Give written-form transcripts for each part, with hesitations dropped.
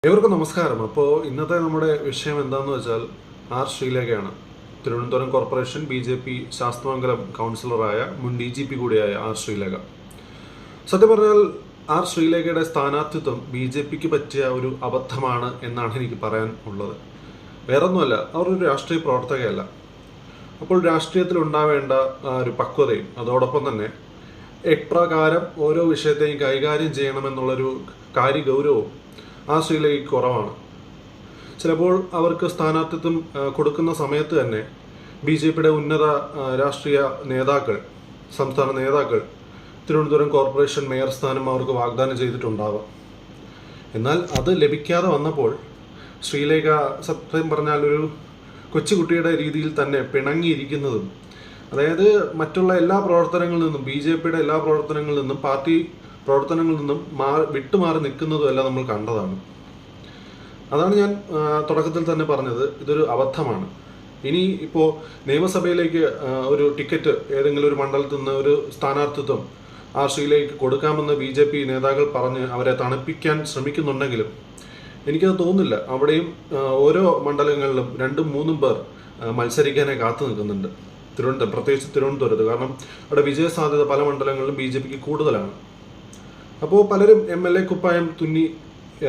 ഏവർക്കും നമസ്കാരം. അപ്പോൾ ഇന്നത്തെ നമ്മുടെ വിഷയം എന്താണെന്ന് വെച്ചാൽ ആർ ശ്രീലേഖയാണ്. തിരുവനന്തപുരം കോർപ്പറേഷൻ BJP ശാസ്തമംഗലം കൗൺസിലറായ മുൻ DGP കൂടിയായ ആർ ശ്രീലേഖ. സത്യം പറഞ്ഞാൽ ആർ ശ്രീലേഖയുടെ സ്ഥാനാർത്ഥിത്വം BJPക്ക് പറ്റിയ ഒരു അബദ്ധമാണ് എന്നാണ് എനിക്ക് പറയാൻ ഉള്ളത്. വേറൊന്നുമല്ല, അവർ ഒരു രാഷ്ട്രീയ പ്രവർത്തകയല്ല. അപ്പോൾ രാഷ്ട്രീയത്തിൽ ഉണ്ടാവേണ്ട ഒരു പക്വതയും അതോടൊപ്പം തന്നെ എപ്രകാരം ഓരോ വിഷയത്തെയും കൈകാര്യം ചെയ്യണമെന്നുള്ളൊരു കാര്യഗൗരവവും ആ ശ്രീലേഖയ്ക്ക് കുറവാണ്. ചിലപ്പോൾ അവർക്ക് സ്ഥാനാർത്ഥിത്വം കൊടുക്കുന്ന സമയത്ത് തന്നെ BJPയുടെ ഉന്നത രാഷ്ട്രീയ നേതാക്കൾ, സംസ്ഥാന നേതാക്കൾ തിരുവനന്തപുരം കോർപ്പറേഷൻ മേയർ സ്ഥാനം അവർക്ക് വാഗ്ദാനം ചെയ്തിട്ടുണ്ടാവാം. എന്നാൽ അത് ലഭിക്കാതെ വന്നപ്പോൾ ശ്രീലേഖ സത്യം പറഞ്ഞാൽ ഒരു കൊച്ചുകുട്ടിയുടെ രീതിയിൽ തന്നെ പിണങ്ങിയിരിക്കുന്നതും, അതായത് മറ്റുള്ള എല്ലാ പ്രവർത്തനങ്ങളിൽ നിന്നും BJPയുടെ എല്ലാ പ്രവർത്തനങ്ങളിൽ നിന്നും പാർട്ടി പ്രവർത്തനങ്ങളിൽ നിന്നും വിട്ടുമാറി നിൽക്കുന്നതുമെല്ലാം നമ്മൾ കണ്ടതാണ്. അതാണ് ഞാൻ തുടക്കത്തിൽ തന്നെ പറഞ്ഞത്, ഇതൊരു അബദ്ധമാണ്. ഇനി ഇപ്പോൾ നിയമസഭയിലേക്ക് ഒരു ടിക്കറ്റ് ഏതെങ്കിലും ഒരു മണ്ഡലത്തിൽ നിന്ന് ഒരു സ്ഥാനാർത്ഥിത്വം ആ ശ്രീലേക്ക് കൊടുക്കാമെന്ന് BJP നേതാക്കൾ പറഞ്ഞ് അവരെ തണുപ്പിക്കാൻ ശ്രമിക്കുന്നുണ്ടെങ്കിലും എനിക്കത് തോന്നുന്നില്ല. അവിടെയും ഓരോ മണ്ഡലങ്ങളിലും 2-3 പേർ മത്സരിക്കാനായി കാത്തു നിൽക്കുന്നുണ്ട്. പ്രത്യേകിച്ച് തിരുവനന്തപുരത്ത്, കാരണം അവിടെ വിജയ സാധ്യത പല മണ്ഡലങ്ങളിലും BJPക്ക് കൂടുതലാണ്. അപ്പോൾ പലരും MLA കുപ്പായം തുന്നി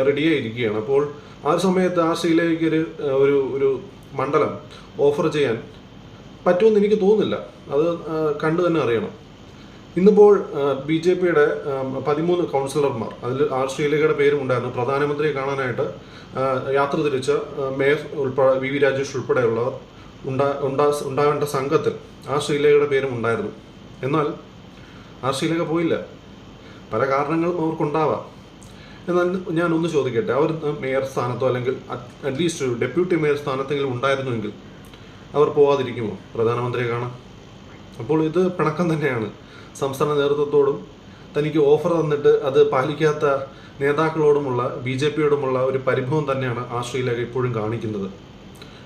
റെഡിയായിരിക്കുകയാണ്. അപ്പോൾ ആ ഒരു സമയത്ത് ആ ശ്രീലേഖയ്ക്ക് ഒരു മണ്ഡലം ഓഫർ ചെയ്യാൻ പറ്റുമെന്ന് എനിക്ക് തോന്നുന്നില്ല. അത് കണ്ടു തന്നെ അറിയണം. ഇന്നിപ്പോൾ BJPയുടെ 13 കൗൺസിലർമാർ, അതിൽ ആർ ശ്രീലേഖയുടെ പേരും ഉണ്ടായിരുന്നു. പ്രധാനമന്ത്രിയെ കാണാനായിട്ട് യാത്ര തിരിച്ച മേയർ ഉൾപ്പെടെ VV രാജേഷ് ഉൾപ്പെടെയുള്ളവർ ഉണ്ടാവേണ്ട സംഘത്തിൽ ആ ശ്രീലേഖയുടെ പേരും ഉണ്ടായിരുന്നു. എന്നാൽ ആ ശ്രീലേഖ പോയില്ല. പല കാരണങ്ങളും അവർക്കുണ്ടാവാം. എന്നാൽ ഞാനൊന്ന് ചോദിക്കട്ടെ, അവർ മേയർ സ്ഥാനത്തോ അല്ലെങ്കിൽ അറ്റ്ലീസ്റ്റ് ഒരു ഡെപ്യൂട്ടി മേയർ സ്ഥാനത്തെങ്കിലും ഉണ്ടായിരുന്നുവെങ്കിൽ അവർ പോവാതിരിക്കുമോ പ്രധാനമന്ത്രിയെ കാണാൻ? അപ്പോൾ ഇത് പിണക്കം തന്നെയാണ്. സംസ്ഥാന നേതൃത്വത്തോടും തനിക്ക് ഓഫർ തന്നിട്ട് അത് പാലിക്കാത്ത നേതാക്കളോടുമുള്ള BJPയോടുമുള്ള ഒരു പരിഭവം തന്നെയാണ് ആ ശ്രീലേഖ ഇപ്പോഴും കാണിക്കുന്നത്.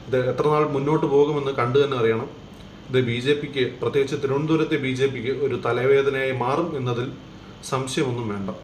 ഇത് എത്ര നാൾ മുന്നോട്ട് പോകുമെന്ന് കണ്ടു തന്നെ അറിയണം. ഇത് BJPക്ക്, പ്രത്യേകിച്ച് തിരുവനന്തപുരത്തെ BJPക്ക് ഒരു തലവേദനയായി മാറും എന്നതിൽ സംശയമൊന്നും വേണ്ട.